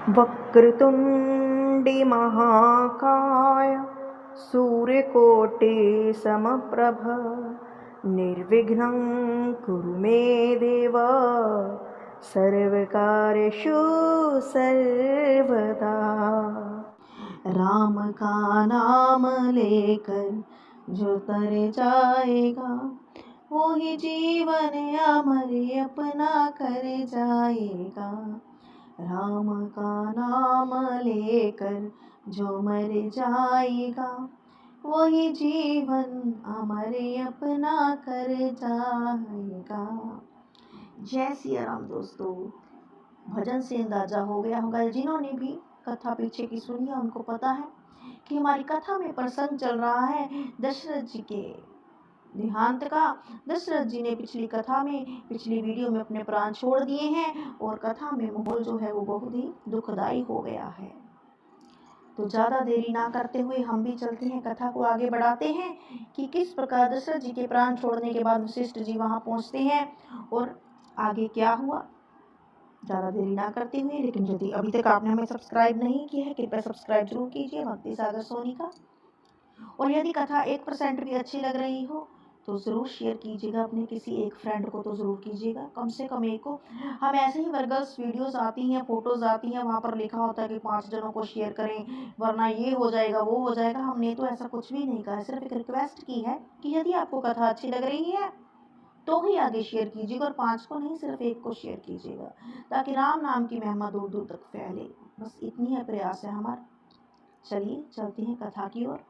वक्रतुण्डी महाकाय सूर्यकोटि समप्रभ निर्विघ्नं कुरु मे देव सर्वकार्येषु सर्वदा। राम का नाम लेकर जो तर जाएगा वो ही जीवन अमर अपना कर जाएगा। राम का नाम लेकर जो मर जाएगा वही जीवन अमर अपना कर जाएगा। जय सिया राम। दोस्तों, भजन से अंदाजा हो गया होगा, जिन्होंने भी कथा पीछे की सुनी है उनको पता है कि हमारी कथा में प्रसंग चल रहा है दशरथ जी के देहांत का। दशरथ जी ने पिछली वीडियो में अपने प्राण छोड़ दिए हैं और कथा में माहौल जो है वो बहुत ही दुखदाई हो गया है। तो ज़्यादा देरी ना करते हुए हम भी चलते हैं, कथा को आगे बढ़ाते हैं कि किस प्रकार दशरथ जी के प्राण छोड़ने के बाद वशिष्ठ जी वहाँ पहुँचते हैं और आगे क्या हुआ। ज़्यादा देरी ना करते हुए, लेकिन यदि अभी तक आपने हमें सब्सक्राइब नहीं किया है कृपया सब्सक्राइब जरूर कीजिए भक्ति सागर सोनी का। और यदि कथा 1% भी अच्छी लग रही हो तो ज़रूर शेयर कीजिएगा, अपने किसी एक फ्रेंड को तो ज़रूर कीजिएगा, कम से कम एक को। हम ऐसे ही वर्गल्स वीडियोस आती हैं, फ़ोटोज़ आती हैं, वहाँ पर लिखा होता है कि 5 जनों को शेयर करें वरना ये हो जाएगा वो हो जाएगा। हमने तो ऐसा कुछ भी नहीं कहा है, सिर्फ एक रिक्वेस्ट की है कि यदि आपको कथा अच्छी लग रही है तो ही आगे शेयर कीजिएगा, और 5 को नहीं सिर्फ 1 को शेयर कीजिएगा, ताकि राम नाम की महिमा दूर दूर तक फैले। बस इतनी है प्रयास है हमारा। चलिए चलते हैं कथा की ओर।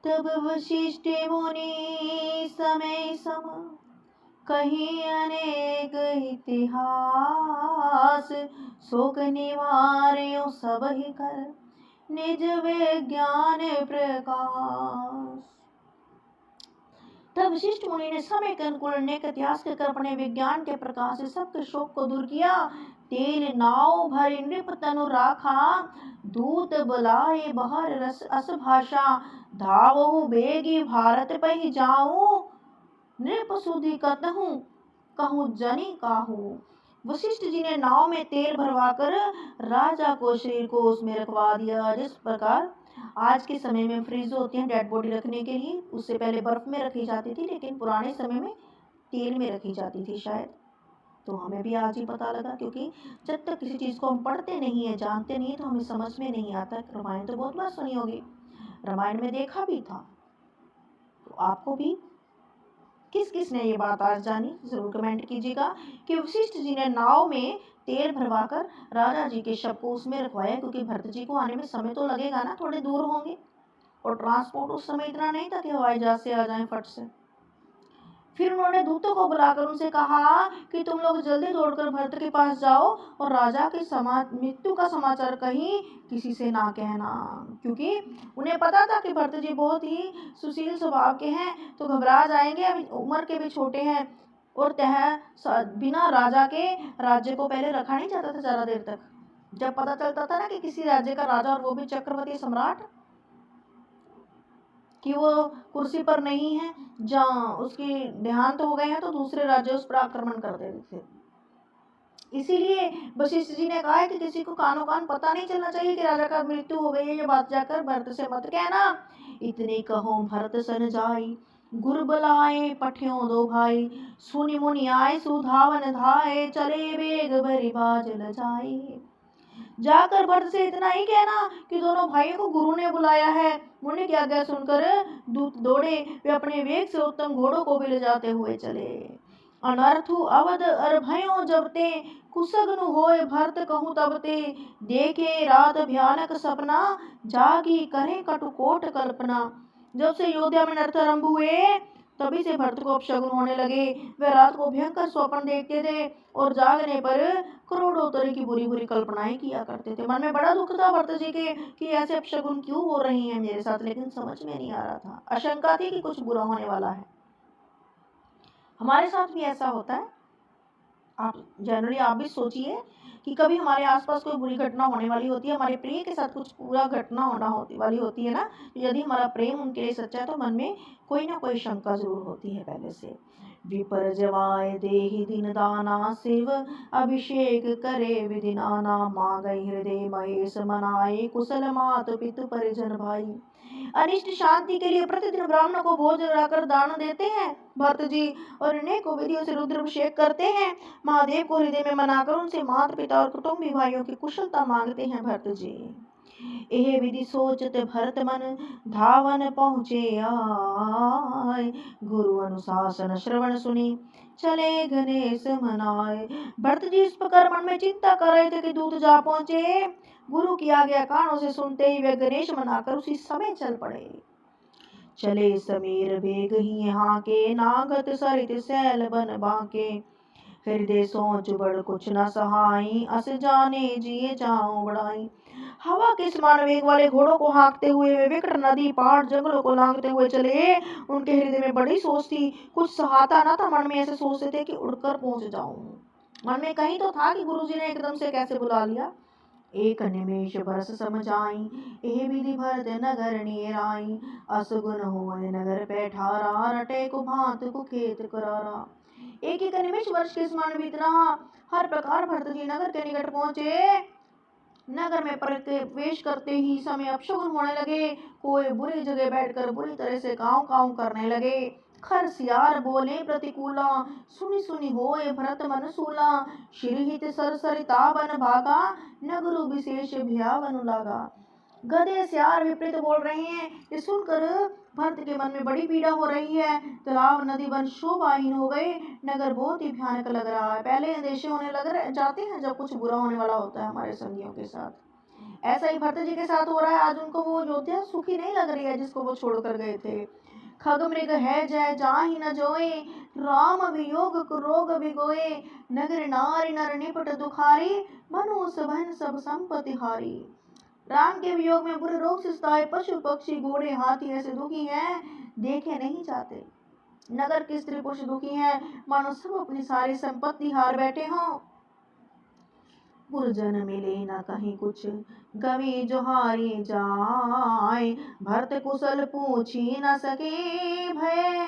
तब वशिष्ठ मुनि समय सम कहीं अनेक इतिहास, शोक निवार्यो सब ही कर निज विज्ञान प्रकाश। तब वशिष्ठ मुनि ने समय के अनुकूल अनेक इतिहास कहकर अपने विज्ञान के प्रकाश से सबके शोक को दूर किया। तेल नाव भर नृप तनु राखा, दूत बुलाए बहर रस अस भाषा, धावहु बेगी भारत पहि जाऊं, नृप सुधि कतहु कहूँ जनि काहू। वशिष्ठ जी ने नाव में तेल भरवा कर राजा को शरीर को उसमें रखवा दिया। जिस प्रकार आज के समय में फ्रिज होते हैं डेड बॉडी रखने के लिए, उससे पहले बर्फ में रखी जाती थी, लेकिन पुराने समय में तेल में रखी जाती थी शायद। तो हमें भी आज ही पता लगा, क्योंकि जब तक किसी चीज़ को हम पढ़ते नहीं है, जानते नहीं, तो हमें समझ में नहीं आता। रामायण तो बहुत बार सुनी होगी, रामायण में देखा भी था। तो आपको भी किस किस ने ये बात आज जानी जरूर कमेंट कीजिएगा कि वशिष्ठ जी ने नाव में तेल भरवाकर राजा जी के शव को उसमें रखवाया, क्योंकि भरत जी को आने में समय तो लगेगा ना, थोड़े दूर होंगे और ट्रांसपोर्ट उस समय इतना नहीं था कि हवाई जहाज से आ जाएं फट से। फिर उन्होंने दूतों को बुलाकर उनसे कहा कि तुम लोग जल्दी दौड़कर भरत के पास जाओ और राजा के मृत्यु का समाचार कहीं किसी से ना कहना, क्योंकि उन्हें पता था कि भरत जी बहुत ही सुशील स्वभाव के हैं, तो घबरा जाएंगे, अभी उम्र के भी छोटे हैं, और बिना राजा के राज्य को पहले रखा नहीं जाता था ज़्यादा देर तक। जब पता चलता था ना कि किसी राज्य का राजा, और वो भी चक्रवर्ती सम्राट, कि वो कुर्सी पर नहीं है, जहाँ उसकी देहांत हो गए हैं, तो दूसरे राज्य उस पर आक्रमण कर देते थे। इसीलिए वशिष्ठ जी ने कहा है कि किसी को कानो कान पता नहीं चलना चाहिए कि राजा का मृत्यु हो गई है। ये बात जाकर भरत से मत कहना। इतने कहो भरत सन जाई, गुर बुलाए पठियों दो भाई, सुनि मुनि आए सुधावन धाये, चले बेग भरी बाज ल जाए। जाकर भरत से इतना ही कहना कि दोनों भाइयों को गुरु ने बुलाया है। मुनि की आज्ञा सुनकर दूत दौड़े, वे अपने वेग से उत्तम घोड़ों को भी ले जाते हुए चले। अनर्थु अवध अर भयो जबते, कुसगनु होए भरत कहूँ तबते, देखे रात भयानक सपना, जागी करे कटुकोट कल्पना। जब से अयोध्या में नर्थ आरंभ हुए तभी से भरत को अपशगुन होने लगे। वे रात को भयंकर स्वप्न देखते थे और जागने पर करोड़ों तरह की बुरी बुरी कल्पनाएं किया करते थे। मन में बड़ा दुख था भरत जी के कि ऐसे अपशगुन क्यों हो रही हैं मेरे साथ, लेकिन समझ में नहीं आ रहा था। आशंका थी कि कुछ बुरा होने वाला है। हमारे साथ भी ऐसा होता है। आप जनरली आप भी सोचिए कि कभी हमारे आसपास कोई बुरी घटना होने वाली होती है, हमारे प्रिय के साथ कुछ पूरा घटना होना होती वाली होती है ना, तो यदि हमारा प्रेम उनके लिए सच्चा है तो मन में कोई ना कोई शंका जरूर होती है पहले से। विपर जवाय देहि दिन दाना शिव अभिषेक करे विधि नाना, मांगई हृदय महेश मनाए कुशल मात पितु परिजन भाई। अनिष्ट शांति के लिए प्रतिदिन ब्राह्मण को भोज लगाकर दान देते हैं भरत जी, और इन्हें को विधियों से रुद्राभिषेक करते हैं। महादेव को हृदय में मनाकर उनसे माता पिता और कुटुंबी भाइयों की कुशलता मांगते हैं भरत जी। यह विधि सोचत भरत मन धावन पहुँचे आए, गुरु अनुशासन श्रवण सुनी चले गणेश मनाए। भरत जी इस प्रकार मन में चिंता कर रहे थे कि दूत जा पहुंचे। गुरु की आज्ञा कानों से सुनते ही वे गणेश मनाकर उसी समय चल पड़े। चले समीर बेग ही यहाँ के नागत सरित सैल बन बाके, हृदय सोच बड़ कुछ न सहाई अस जाने जिए जाऊं बढ़ाई। हवा के समान वेग वाले घोड़ों को हाँकते हुए वे विकट नदी पहाड़ जंगलों को लांघते हुए चले। उनके हृदय में बड़ी सोच थी, कुछ सहाता न था। मन में ऐसे सोचते थे कि उड़कर पहुंच जाऊं। मन में कहीं तो था कि गुरुजी ने एकदम से कैसे बुला लिया। एक निमेष बरस समझाई एह विधि भरत नगर नेर आई, असगुन होए नगर पैठारा रटे को भांत को खेत करारा। एक एक निमेष वर्ष के समान बीत रहा। हर प्रकार भरत जी नगर के निकट पहुंचे। नगर में प्रवेश करते ही समय अपशगुन होने लगे। कोई बुरी जगह बैठकर बुरी तरह से काऊ काऊ करने लगे। खरसियार बोले प्रतिकूला, सुनी सुनी होए भरत मन सूला, श्रीहित सरसरिता बन भागा, नगरु विशेष भयावन लागा। गधे सियार विपरीत बोल रहे हैं। ये सुनकर भरत के मन में बड़ी पीड़ा हो रही है। तालाब नदी वन शोभाहीन हो गए। नगर बहुत ही भयानक लग रहा है। पहले अंदेशे होने लग जाते हैं जब कुछ बुरा होने वाला होता है हमारे संगियों के साथ। ऐसा ही भरत जी के साथ हो रहा है। आज उनको वो अयोध्या सुखी नहीं लग रही है जिसको वो छोड़ कर गए थे। खग मृग है जय जाहि न जोए, राम वियोग रोग बिगोए, नगर नारी नर निपट दुखारी, मनुष्य बहन सब संपत्ति हारी। राम के वियोग में बुरे रोग से सताए पशु पक्षी घोड़े हाथी ऐसे दुखी हैं, देखे नहीं जाते। नगर के स्त्री पुरुष दुखी हैं, मानो सब अपनी सारी संपत्ति हार बैठे हों। पुरजन मिले न कहीं कुछ, गवी जोहारी जाए, भरत कुशल पूछी न सके, भय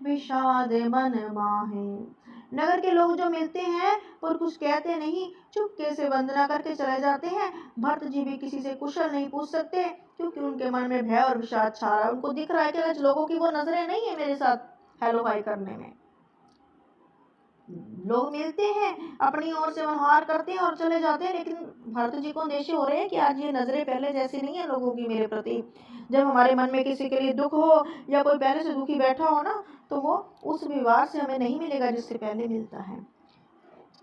विषाद मन माहे। नगर के लोग जो मिलते हैं पर कुछ कहते नहीं, चुपके से वंदना करके चले जाते हैं। भरत जी भी किसी से कुशल नहीं पूछ सकते, क्योंकि उनके मन में भय और विषाद छा रहा है। उनको दिख रहा है कि आज लोगों की वो नजरें नहीं है मेरे साथ हेलो हाय करने में। लोग मिलते हैं, अपनी ओर से व्यवहार करते हैं और चले जाते हैं, लेकिन भरत जी को अंदेशे हो रहे हैं कि आज ये नजरें पहले जैसी नहीं है लोगों की मेरे प्रति। जब हमारे मन में किसी के लिए दुख हो या कोई पहले से दुखी बैठा हो ना, तो वो उस व्यवहार से हमें नहीं मिलेगा जिससे पहले मिलता है।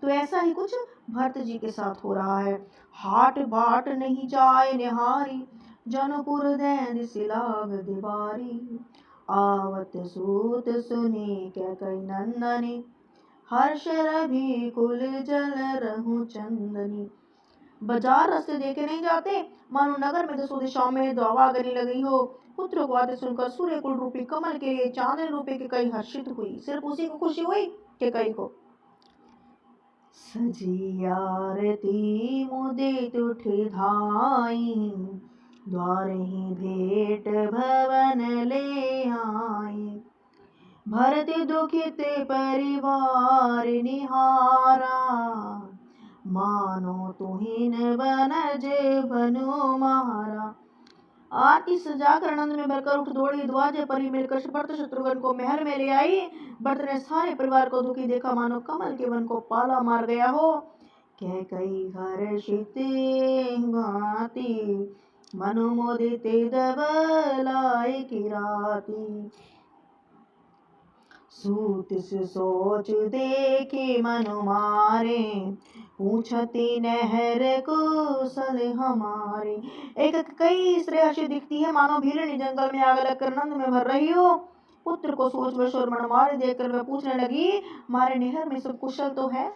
तो ऐसा ही कुछ भरत जी के साथ हो रहा है। हाट बाट नहीं जाए निहारी, जनपुर दैन सिलाग दीवारी, आवत सूत सुनी क्या कई नंदनी, हर्ष रवि कुल जल रहु चंदनी। बाजार रास्ते देखे नहीं जाते, मानो नगर में दसों दिशाओं में दावागनी लगी हो। पुत्र को आते सुनकर सूर्य कुल रूपी कमल के लिए चांदनी रूपी के कई हर्षित हुई। सिर्फ उसी को खुशी हुई कि कई को। सजी आरती मुदित उठी धाई, द्वार ही भेंट भवन ले आई, भरत दुखित परिवार निहारा, मानो तुहिन बनज बनु मारा। आरती सजाकर आनंद में भरकर उठ दौड़ी, द्वाजे परी मिलकर भरत शत्रुघ्न को महल में ले आई। भरत ने सारे परिवार को दुखी देखा, मानो कमल के वन को पाला मार गया हो। कह कई हर्षित भांति, मनु मोदित दबलाय की राती, सूत सोच देखे मनु मारे, पूछती नहर कुशल हमारे। एक कई श्रेयसी दिखती है, मानो भीलनी जंगल में आग लगकर नंद में भर रही हो। पुत्र को सोच वश और मन मारे देखकर वह पूछने लगी, मारे नहर में सब कुशल तो है?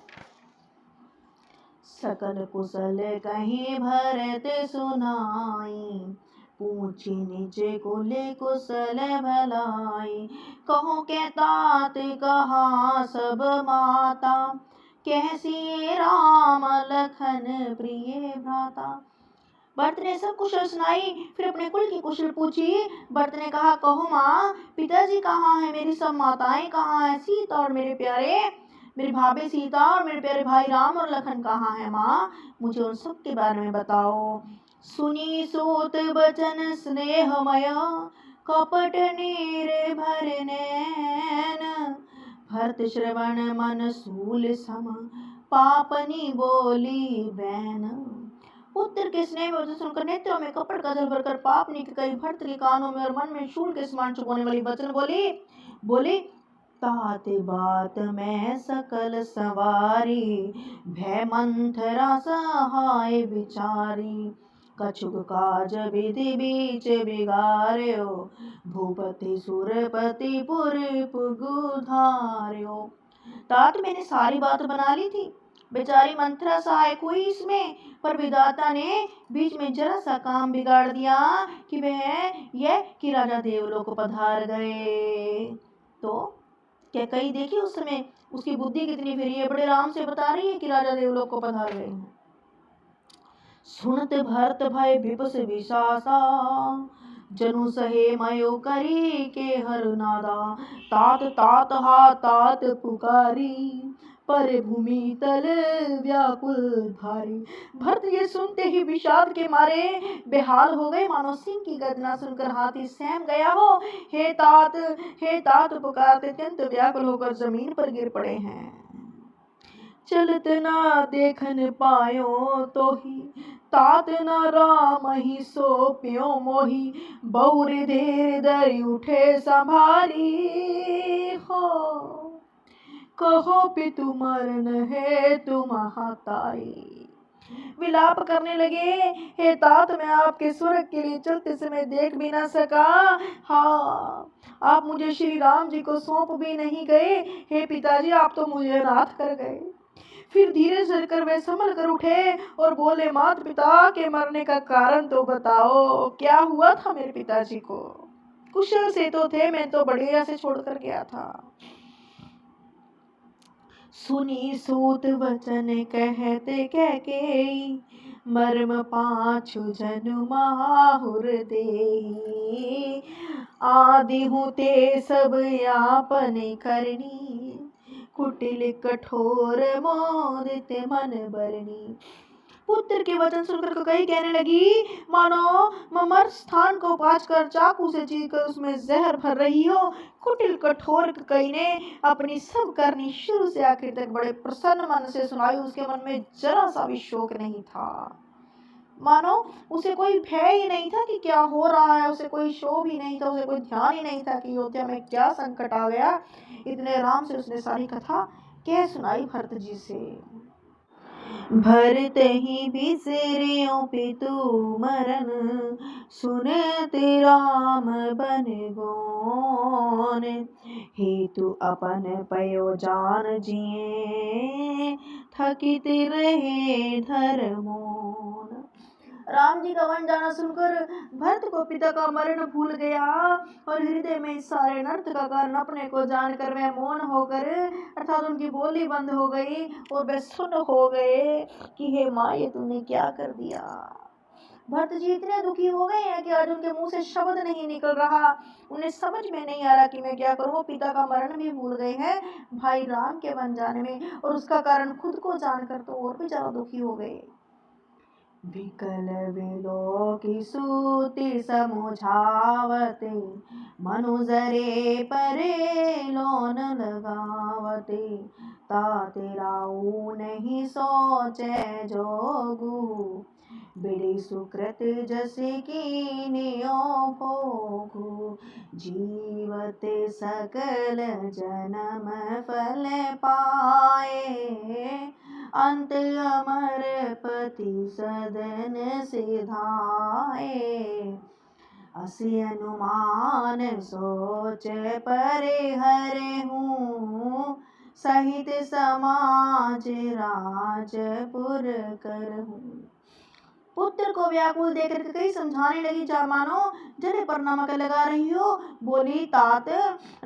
सकल कुशल कहीं भरत सुनाई, पूछी नीचे कुले कुशल भलाई, कहो के तात कहा सब माता, कैसी राम लखन प्रिय भ्राता। भरत ने सब कुशल सुनाई, फिर अपने कुल की कुशल पूछी। भरत ने कहा, कहो माँ, पिताजी कहाँ है, मेरी सब माताएं कहाँ है, सीता और मेरे प्यारे, मेरी भाभी सीता और मेरे प्यारे भाई राम और लखन कहाँ है माँ, मुझे उन सब के बारे में बताओ। सुनी सूत बचन स्नेहमय, कपट नीर भर नैन, भरत श्रवण मन सूल सम, पापनी बोली बैन। पुत्र के स्नेह में सुनकर नेत्रों में कपट का जल भरकर पाप निकल गई। भरत के कानों में और मन में शूल के समान चुभने वाली वचन बोली, तात बात में सकल सवारी, भय मंथरा सहाय विचारी, कछुक काज विधि बीच बिगार्यो, भूपति सुरपति पुर पुगुधार्यो। तात मैंने सारी बात बना ली थी, बेचारी मंथरा सहायक हुई इसमें, पर विधाता ने बीच में जरा सा काम बिगाड़ दिया कि कि राजा देवलोक को पधार गए। तो क्या कहीं देखी उस समय उसकी बुद्धि कितनी फिरी है, बड़े आराम से बता रही है कि राजा देवलोक को पधार गए हैं। सुनत भरत भय विपस विशासा, जनु सहे मयो करी के हर नादा, तात तात हा तात पुकारी, पर भूमि तल व्याकुल भारी। भरत ये सुनते ही विषाद के मारे बेहाल हो गए, मानो सिंह की गर्जना सुनकर हाथी सहम गया हो। हे तात पुकारते अत्यंत व्याकुल होकर जमीन पर गिर पड़े हैं। चलत ना देखन पायो तो ही, तात न राम ही सो प्यो मोही, बहुरे देर दर उठे संभारी हो, कहो पितु मरण है तुम हातारी। विलाप करने लगे, हे तात मैं आपके स्वर्ग के लिए चलते समय देख भी ना सका, हाँ आप मुझे श्री राम जी को सौंप भी नहीं गए, हे पिताजी आप तो मुझे अनाथ कर गए। फिर धीरे से कर वे संभल कर उठे और बोले, माता पिता के मरने का कारण तो बताओ, क्या हुआ था मेरे पिताजी को? कुशल से तो थे, मैं तो बढ़िया से छोड़कर गया था। सुनी सूत वचन कहते कह के, मर्म पाछू जनु माहुर दे, आदि हूँ ते सब यापन करनी, कुटिल कठोर मोदित मन बरनी। पुत्र के वचन सुनकर ककई कहने लगी, मानो ममर स्थान को पाँच कर चाकू से चीर कर उसमें जहर भर रही हो। कुटिल कठोर ककई ने अपनी सब करनी शुरू से आखिर तक बड़े प्रसन्न मन से सुनाई। उसके मन में जरा सा भी शोक नहीं था, मानो उसे कोई भय ही नहीं था कि क्या हो रहा है, उसे कोई शोक ही नहीं था, उसे कोई ध्यान ही नहीं था कि अयोध्या में क्या संकट आ गया। इतने आराम से उसने सारी कथा कह सुनाई भरत जी से। भरत ही बिसरियो पितु मरन, सुनत राम बन गोन, हेतु अपन पयो जान जिए, थकित रहे धर्मोन। राम जी का वन जाना सुनकर भरत को पिता का मरण भूल गया और हृदय में सारे नर्थ का कारण अपने को जानकर वह मौन होकर अर्थात उनकी बोली बंद हो गई और वे सुन हो गए कि हे माँ ये तुमने क्या कर दिया। भरत जी इतने दुखी हो गए हैं कि आज उनके मुंह से शब्द नहीं निकल रहा, उन्हें समझ में नहीं आ रहा कि मैं क्या करूं। पिता का मरण भी भूल गए हैं भाई राम के वन जाने में, और उसका कारण खुद को जानकर तो और भी ज्यादा दुखी हो गए। विकल विलोकी सूति समुझावते, मनुजरे परे लोन लगावते, ताते राऊ नहीं सोचे जोगु, बिड़ी सुकृत जसे कीनियो भोगु, जीवते सकल जन्म फल पाए, अंत अमर पति सदन सिधाए, असी अनुमान सोच परे हरे हूँ, सहित समाज राजपुर करहूँ। पुत्र को व्याकुल देखकर कई समझाने लगी, जा मानो जले पर नमक लगा रही हो। बोली, तात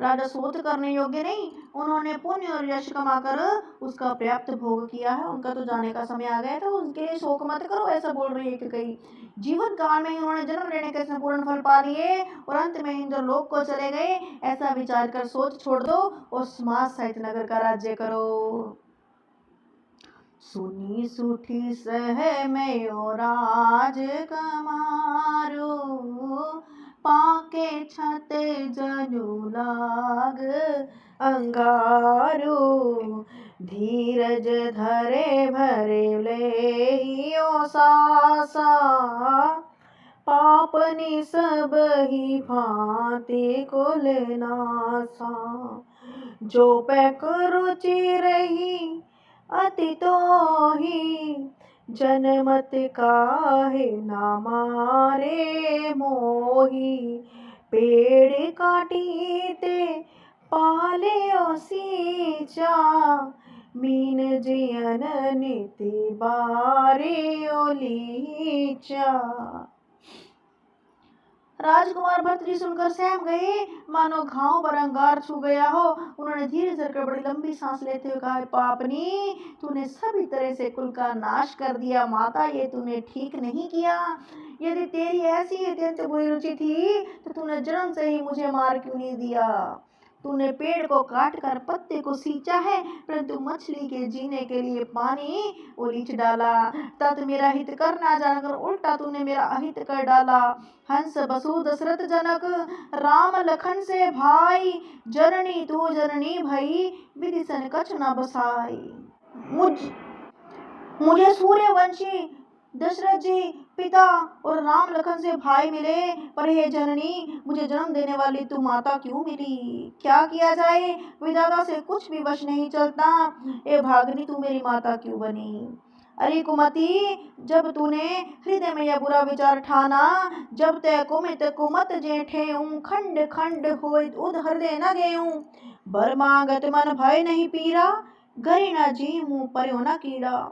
राजा सोच करने योग्य नहीं, उन्होंने पुण्य और यश कमाकर उसका पर्याप्त भोग किया है, उनका तो जाने का समय आ गया था, उनके लिए शोक मत करो, ऐसा बोल रही है कई। जीवन काल में उन्होंने जन्म लेने के संपूर्ण फल पा लिए और अंत में इंद्रलोक को चले गए, ऐसा विचार कर सोच छोड़ दो और समाज सहित नगर का राज्य करो। सुनी सुठी सह में राज कमारो, पाके छते जनु लाग अंगारो। धीरज धरे भरे ले सासा, पापनी सब ही भांति कुल नासा। जो पैक रुचि रही अति तो ही, जनमत काहे ना मारे मोही। पेड़ काटी ते पाले सींचा, मीन जियन नीति बारे ओलीचा। राजकुमार भरत जी सुनकर सहम गए, मानो घाव पर अंगार छू गया हो। उन्होंने धीरे धीरे बड़ी लंबी सांस लेते हुए कहा, पापनी तूने सभी तरह से कुल का नाश कर दिया, माता ये तूने ठीक नहीं किया। यदि तेरी ऐसी अत्यंत बुरी रुचि थी तो तूने जन्म से ही मुझे मार क्यों नहीं दिया। तूने पेड़ को काट कर पत्ते को सींचा है, परंतु मछली के जीने के लिए पानी उलीच डाला। तब मेरा हित कर ना जानकर उल्टा तूने मेरा अहित कर डाला। हंस बसु दशरथ जनक, राम लखन से भाई, जननी तू जननी भई, विधि सन कछ न बसाई। मुझे सूर्यवंशी दशरथ जी पिता और राम लखन से भाई मिले, पर हे जननी मुझे जन्म देने वाली तू माता क्यों मिली। क्या किया जाए, विधाता से कुछ भी वश नहीं चलता। ए भागनी तू मेरी माता क्यों बनी। अरे कुमति, जब तूने हृदय में यह बुरा विचार ठाना, जब तय कुमित कुमत जेठे खंड खंड होय उद हृदय न गेऊं। बर मांगत मन भय नहीं पीरा, गरी न जी मुँह पर्यो न कीड़ा।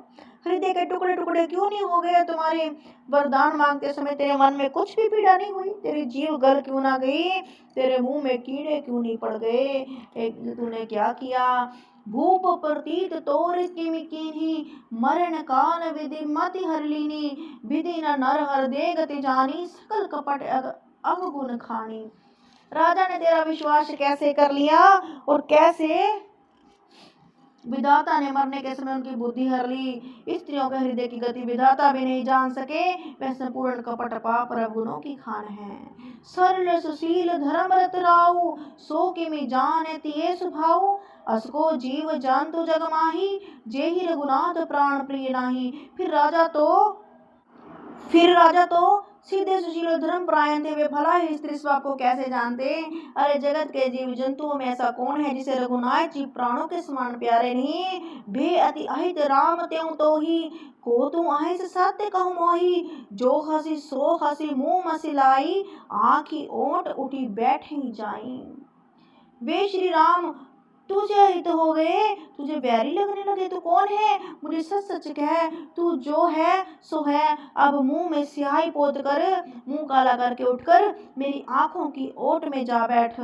हृदय के टुकड़े टुकड़े क्यों नहीं हो गए तुम्हारे। वरदान मांगते समय तेरे मन में कुछ भी पीड़ा नहीं हुई। तेरी जीव गल क्यों ना गई, तेरे मुंह में कीड़े क्यों नहीं पड़ गए। तूने क्या किया। भूप प्रतीत तोर कीन्ही, मरण काल विधि मति हर लीनी। विधि न नर हृदय गति जानी, सकल कपट अवगुण खानी। राजा ने तेरा विश्वास कैसे कर लिया और कैसे विधाता ने मरने के समय उनकी बुद्धि हर ली। स्त्रियों के हृदय की गति विधाता भी नहीं जान सके, वह संपूर्ण कपट पाप रवगुणों की खान है। सरल सुशील धर्मरत राऊ, सो किमि जाने तिये सुभाऊ। असको जीव जंतु जग माही, जेहि रघुनाथ प्राण प्रिय नाही। फिर राजा तो सीधे सुशील धर्म परायण थे, वे भला ही स्त्री स्वभाव को कैसे जानते। अरे जगत के जीव जंतुओं में ऐसा कौन है जिसे रघुनाथ जी प्राणों के समान प्यारे नहीं। भे अति अहित राम त्यों तो ही, को तू अहिस सत्य कहूँ मोही। जो हसी सो हसी मुँह मसिलाई, आँखी ओट उठी बैठ ही जाई। वे श्री राम तुझे हित हो गए, तुझे बैरी लगने लगे। तू कौन है, मुझे सच सच कह, तू जो है सो है। अब मुंह में स्याही पोत कर, मुंह काला करके उठकर मेरी आंखों की ओट में जा बैठ।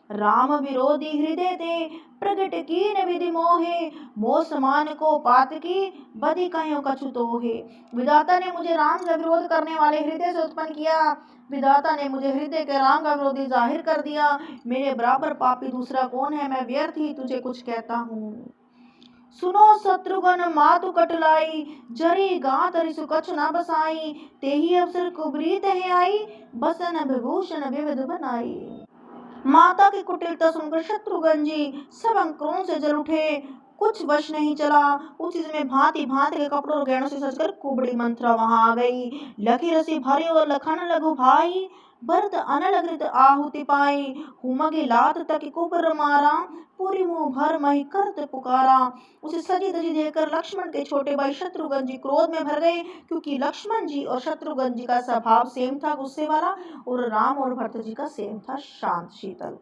राम विरोधी हृदय ते, प्रगट कीन विधि मोहे। मोह समान को पात की, बदी कहियों कछु तोहे। विधाता ने मुझे राम का विरोध करने वाले हृदय से उत्पन्न किया। विधाता ने मुझे हृदय के राम का विरोधी जाहिर कर दिया। मेरे बराबर पापी दूसरा कौन है, मैं व्यर्थ ही तुझे कुछ कहता हूँ। सुनो शत्रुघ्न मातु कटलाई, जरी गात रिसु कछु न बसाई। तेहि अवसर कुबरीत है आई, बसन विभूषण विविध बनाई। माता की कुटिलता सुनकर शत्रुघ्न जी सब क्रोध से जल उठे, कुछ वश नहीं चला। उसी समय भांति भांति के कपड़ों और गहनों से सजकर कुबड़ी मंत्रा वहां आ गई। लखी रसी भरी और लखन लघु भाई, भरत अनल कृत आहुति पाई। हुमगी लात तक कुबर मारा, पूरी मुंह भर मही करत पुकारा। उसे सजी धजी देखकर लक्ष्मण के छोटे भाई शत्रुघ्न जी क्रोध में भर गए, क्योंकि लक्ष्मण जी और शत्रुघ्न जी का स्वभाव सेम था, गुस्से वाला, और राम और भरत जी का सेम था, शांत शीतल।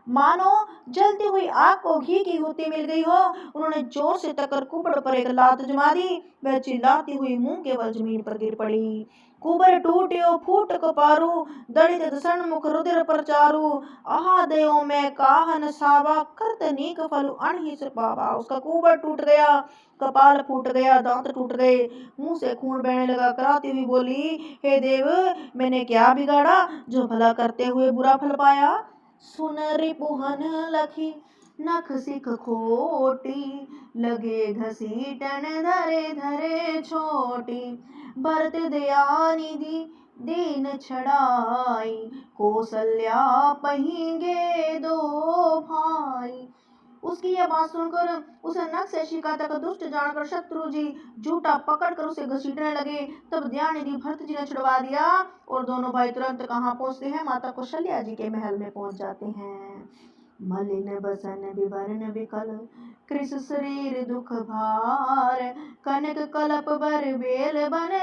मानो जलती हुई आग को घी की गुत्थी मिल गई हो। उन्होंने जोर से टक्कर कुबड़ पर एक लात जमा दी। वह चिल्लाती हुई मुंह केवल जमीन पर गिर पड़ी। कुबर टूट्यो फूट कपारू, दड़ित दसन मुख रुधिर पर चारू। आहा देओ मैं काहन सावा, करत नीक फल अनहिस पावा। उसका कुबर टूट गया, कपाल फूट गया, दांत टूट गए, मुंह से खून बहने लगा। कराती हुई बोली, हे देव, मैंने क्या बिगाड़ा जो भला करते हुए बुरा फल पाया। सुन रिपुहन लखी नख सिख खोटी, लगे घसीटन धरे धरे छोटी। भरत दयानिधि दीन छड़ाई, कौशल्या पहींगे दो भाई। उसकी यह बात सुनकर उसे नख से शिका तक दुष्ट जानकर शत्रु जी झूठा पकड़कर उसे घसीटने लगे। तब दयानिधि भरत जी ने छुड़वा दिया और दोनों भाई तुरंत कहाँ पहुंचते हैं, माता कौशल्या जी के महल में पहुंच जाते हैं। मलिन बसन विवरण विकल, कृष शरीर दुख भार। कनक कलप बर बेल बन,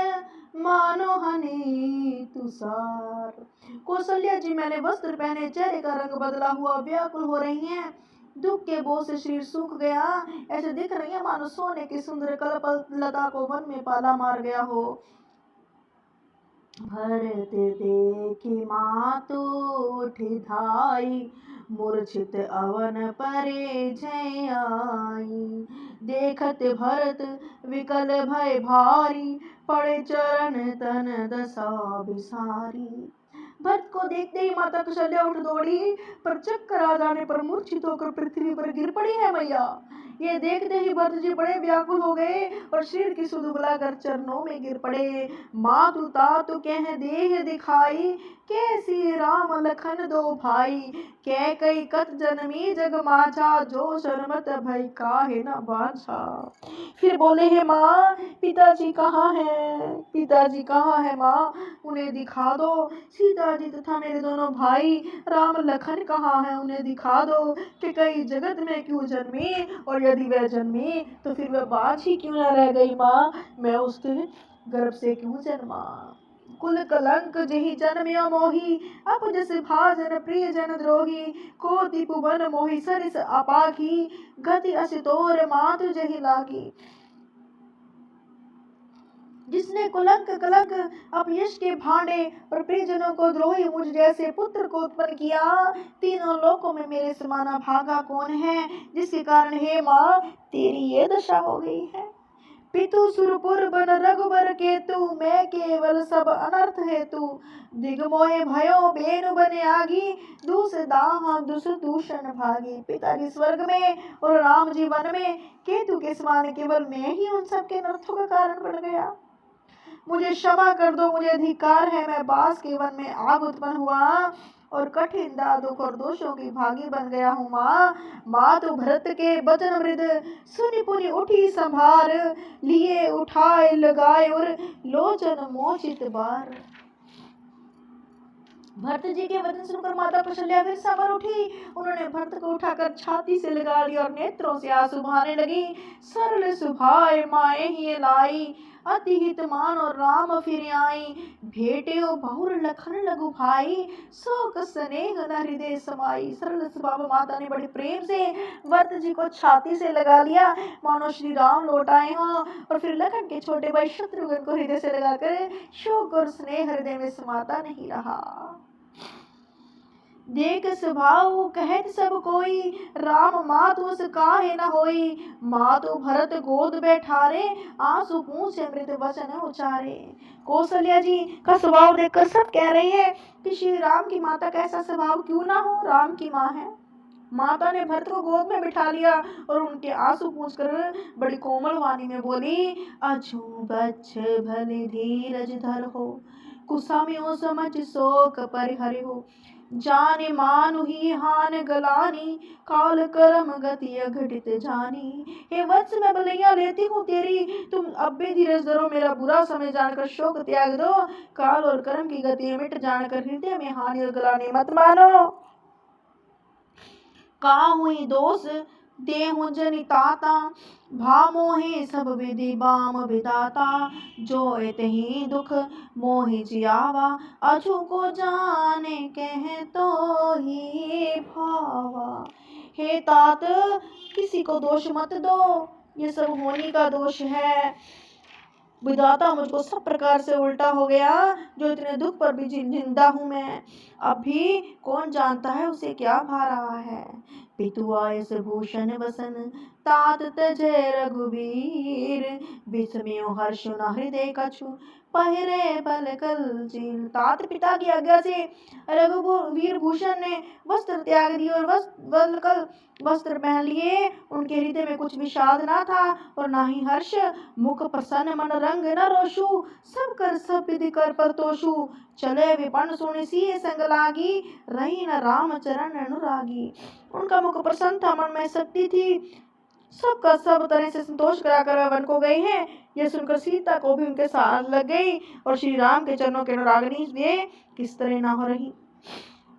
मानो हनी तुषार। कौशल्या जी मैंने वस्त्र पहने, चेहरे का रंग बदला हुआ, व्याकुल हो रही हैं। दुख के बोझ से शरीर सूख गया, ऐसे दिख रही है मानो सोने की सुंदर कल्प लता को वन में पाला मार गया हो। भरत देखी मातु उठी धाई, मूर्छित अवन परे जय आई। देखत भरत विकल भय भारी, पड़े चरण तन दशा बिसारी। भरत को देखते ही माता कौशल्या उठ दौड़ी, पर चक्कर आ जाने पर मूर्छित होकर पृथ्वी पर गिर पड़ी है मैया। ये देखते ही भरत जी बड़े व्याकुल हो गए और शरीर की सुध बुलाकर चरणों में गिर पड़े। मातु तातु कह देह दिखाई, कैसी राम लखन दो भाई। कह कई कत जनमी जग माझा, जो शर्मत भय काहे न बाछा। फिर बोले, हे माँ, पिताजी कहाँ है, पिताजी कहाँ है माँ, उन्हें दिखा दो। सीता जी तथा मेरे दोनों भाई राम लखन कहाँ है, उन्हें दिखा दो। कि कई जगत में क्यों जन्मी, और यदि वह जन्मी तो फिर वह बाछ ही क्यों न रह गई माँ, मैं उसके गर्भ से क्यों जन्मा। कुल कलंक जही जन्म्यो मोही, अपजस भाजन प्रिय जन द्रोही। कोटि भुवन मोहि सरिस अपाखी, गति अस तोर मातु जही लागी। जिसने कुलंक कलंक अपयश के भांडे और प्रियजनों को द्रोही मुझ जैसे पुत्र को उत्पन्न किया, तीनों लोकों में मेरे समाना भागा कौन है, जिसके कारण हे माँ तेरी ये दशा हो गई है। पितु सुरपुर बन रघुबर केतु, मैं केवल सब अनर्थ हेतु। दिगमोय भयो बेनु बने आगी, दूस दाह दुस दूषण भागी। पिताजी स्वर्ग में और राम जी वन में, केतु के समान केवल मैं ही उन सबके अनर्थों का कारण बन गया। मुझे क्षमा कर दो, मुझे अधिकार है, मैं बांस के वन में आग उत्पन्न हुआ और कठिन दुख और दोषों की भागी बन गया हूँ माँ। मातु भरत के बचन मृद, सुनि पुनि उठी संभार। लिए उठाए लगाए और लोचन मोचित बार। भरत जी के वचन सुनकर माता कौशल्या फिर संभर उठी। उन्होंने भरत को उठाकर छाती से लगा लिया और नेत्रों से आंसू बहाने लगी। सरल सुभाए माए ही लाई, अति हित मान और राम फिर आई। भेटे बहुर लखन लघु भाई, शोक स्नेह न हृदय समाई। सरल स्वभाव माता ने बड़े प्रेम से भरत जी को छाती से लगा लिया, मानो श्री राम लौट आए हों। और फिर लखन के छोटे भाई शत्रुघ्न को हृदय से लगाकर शोक और स्नेह हृदय में समाता नहीं रहा। देख स्वभाव कहत सब कोई, राम मातु काहे न होई। मातु भरत गोद बैठारे, आंसू पूछे मृत वचन उचारे। कौशल्या जी का स्वभाव देखकर सब कह रही है कि श्री राम की माता का ऐसा स्वभाव क्यों ना हो, राम की माँ है। माता ने भरत को गोद में बिठा लिया और उनके आंसू पूछकर बड़ी कोमल वाणी में बोली, अछू बच्छ भले धीरज धर हो, कुसम्यो समझ शोक परिहरि हो। जाने मानु ही हान गलानी, काल कर्म गति अघटित जानी। हे वत्स, मैं बलैया लेती हूँ तेरी, तुम अब भी धीरज धरो, मेरा बुरा समय जानकर शोक त्याग दो। काल और कर्म की गति मिट जानकर हृदय में हानि और गलानी मत मानो। का हुई दोष देहु जनिताता भा मोहे सब विधि बाम विदाता। जो एतहि दुख मोहि जियावा अछु को जाने कह तो ही भावा। हे तात, किसी को दोष मत दो, ये सब होनी का दोष है। विधाता मुझको सब प्रकार से उल्टा हो गया, जो इतने दुख पर भी जिंदा हूँ मैं। अब भी कौन जानता है उसे क्या भा रहा है। पितु आयस भूषण बसन तात तजय रघुवीर। विस्मयो हर्ष न हृदय कछु पहिरे बल कल चील। तात पिता की आज्ञा से रघुवीर भूषण ने वस्त्र त्याग दिए और वस्त्र पहन लिए। उनके हृदय में कुछ विषाद ना था और ना ही हर्ष। मुख प्रसन्न मन रंग न रोषु सब कर सब विधि कर परतोषु। चले विपन्न सुनि सिय संग लागी रही न राम चरण अनुरागी। उनका मुख प्रसन्न था, मन में शक्ति थी, सबका सब तरह से संतोष कराकर वन को गए हैं। यह सुनकर सीता को भी उनके साथ लग गई और श्री राम के चरणों के अनुरागनी वे किस तरह ना हो रही।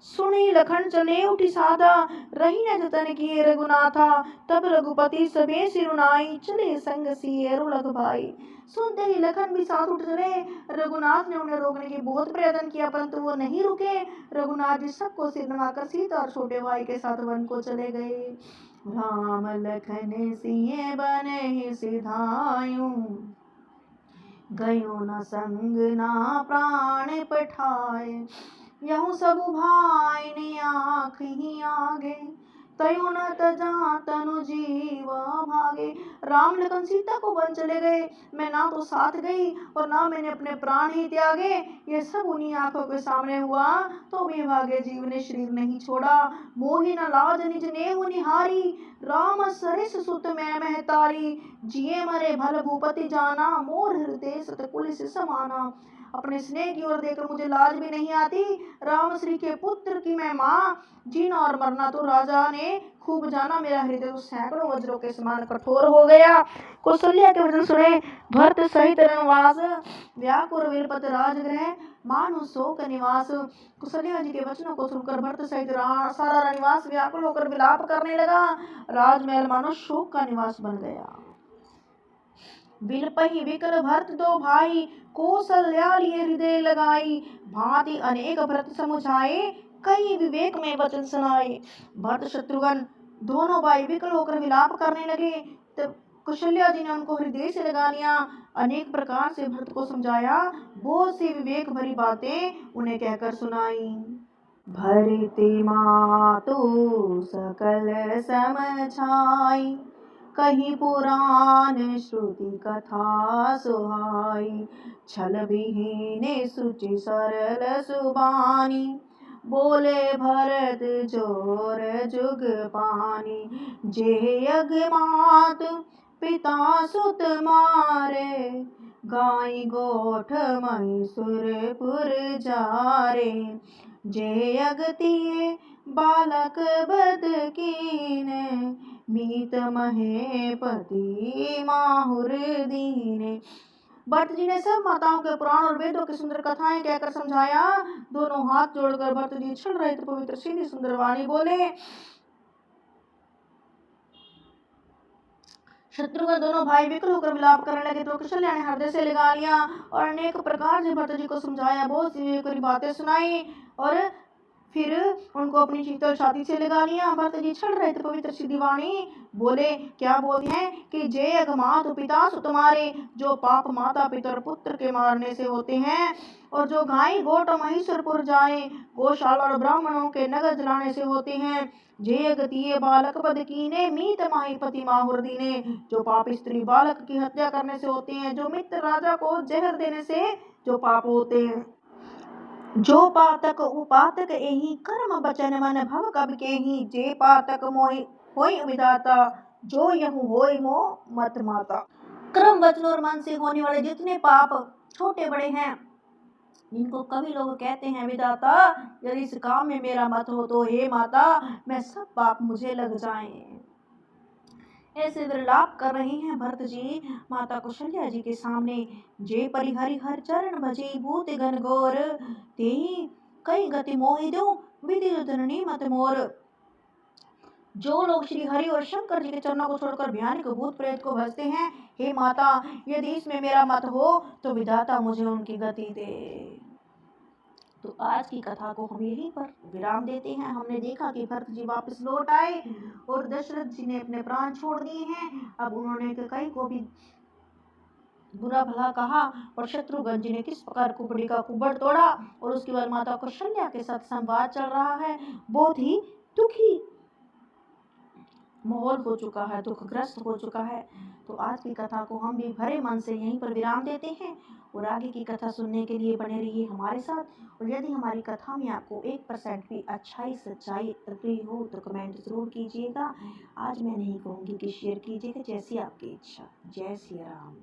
सुनी लखन चले उठी साधा रही न जतन किए रघुनाथा। तब रघुपति सबे सिरुनाई चले संग सिए रुलग भाई। सुनते ही लखन भी साथ उठ चले। रघुनाथ ने उन्हें रोकने की बहुत प्रयत्न किया, परंतु वो नहीं रुके। रघुनाथ जी सबको सिर नवाकर सीता और छोटे भाई के साथ वन को चले गए। राम लखन सिए बने सिधायूं गयो न संग ना प्राण पठाए। यहूँ सब भाई ने आँख ही आगे तयु न तजा तनु जीव भागे। राम लखन सीता को वन चले गए, मैं ना तो साथ गई और ना मैंने अपने प्राण ही त्यागे। ये सब उन्हीं आंखों के सामने हुआ, तो भी भागे जीव ने शरीर नहीं छोड़ा। मोहि न लाज निज नेहु निहारी राम सरिस सुत मैं महतारी। जिये मरे भल भूपति जाना मोर हृदय सतकुल से समाना। अपने स्नेह की ओर देखकर मुझे लाज भी नहीं आती। राम श्री के पुत्र की मैं माँ, जीना और मरना तो राजा ने खूब जाना। मेरा हृदय तो सैकड़ों वज्रों के समान कठोर हो गया। कौशल्या के वचन सुने भरत सहित रणवास व्याकुल विलपत राजगृह मानु शोक निवास। कौशल्या जी के वचनों को सुनकर भरत सहित सारा रणवास व्याकुल होकर विलाप करने लगा। राजमहल मानो शोक का निवास बन गया। बिलपहि विकल भरत दो भाई कौशल्या लिए हृदय लगाई। भांति अनेक भरत समुझाए कई विवेक में वचन सुनाए। भरत शत्रुघ्न दोनों भाई विकल होकर विलाप करने लगे। तब कौशल्या जी ने उनको हृदय से लगा लिया, अनेक प्रकार से भरत को समझाया, बहुत सी विवेक भरी बातें उन्हें कहकर सुनाई। भरति मातु सकल समझाई कहीं पुराण श्रुति कथा सुहाई। छल विहीन सुचि सरल सुबानी बोले भरत जोर जुग पानी। जे यज्ञ मात पिता सुत मारे गाय गोठ मैसुरपुर जारे। जे अगतिये बालक बद कीने मीत महे पति माहुर दीने। भरत जी ने सब माताओं के पुराण और वेदों की सुंदर कथाएं कहकर समझाया। दोनों हाथ जोड़कर भरत जी क्षण रहित पवित्र सीधी सुंदर वाणी बोले। शत्रुघ्न दोनों भाई विकल होकर विलाप करने लगे तो कौशल्या ने हृदय से लगा लिया और अनेक प्रकार से भरत जी को समझाया, बहुत सी बातें सुनाई और फिर उनको अपनी शीतल छाती से लगा लिया। भरत जी क्षण रहित पवित्र सीधी वाणी बोले। क्या बोलते हैं कि जे अघमात पिता सुत मारे, जो पाप माता पिता और पुत्र के मारने से होते हैं, और जो गाय गोट महेश्वरपुर जाए गौशाला और ब्राह्मणों के नगर जलाने से होते हैं। जे गतिये बालक बद कीने मीत माही पति माहुर दीने, जो पाप स्त्री बालक की हत्या करने से होते हैं, जो मित्र राजा को जहर देने से जो पाप होते हैं। जो पातक उपातक एहि कर्म बचन मन भव कब केहि। जे पातक मोहि होई विधाता जो यहु होई मो मत माता। कर्म वचन और मन से होने वाले जितने पाप छोटे बड़े हैं, जिनको कभी लोग कहते हैं विधाता, यदि इस काम में मेरा मत हो तो हे माता मैं सब पाप मुझे लग जाएं। ऐसे विलाप कर रहे हैं भरत जी माता कौशल्या जी के सामने। जे परिहरि हर चरण भजे भूत गण घोर, तेहि कई गति मोहि दो विधि जननी मत मोर। जो लोग श्री हरि और शंकर जी के चरणों को छोड़कर भयानक भूत प्रेत को भजते हैं, हे माता, यदि इसमें मेरा मत हो तो विधाता मुझे उनकी गति दे। तो आज की कथा को हम यहीं पर विराम देते हैं। हमने देखा कि भरत जी वापस लौट आए और दशरथ जी ने अपने प्राण छोड़ दिए हैं। अब उन्होंने कई को भी बुरा भला कहा और शत्रुघ्न जी ने किस प्रकार कुबड़ी का कुबड़ तोड़ा, और उसके बाद माता कौशल्या के साथ संवाद चल रहा है। बहुत ही दुखी माहौल हो चुका है, दुखग्रस्त हो चुका है। तो आज की कथा को हम भी भरे मन से यहीं पर विराम देते हैं और आगे की कथा सुनने के लिए बने रहिए हमारे साथ। और यदि हमारी कथा में आपको 1% भी अच्छाई सच्चाई रही हो तो कमेंट जरूर कीजिएगा। आज मैं नहीं कहूँगी कि शेयर कीजिएगा, जैसी आपकी इच्छा। जय सिया राम।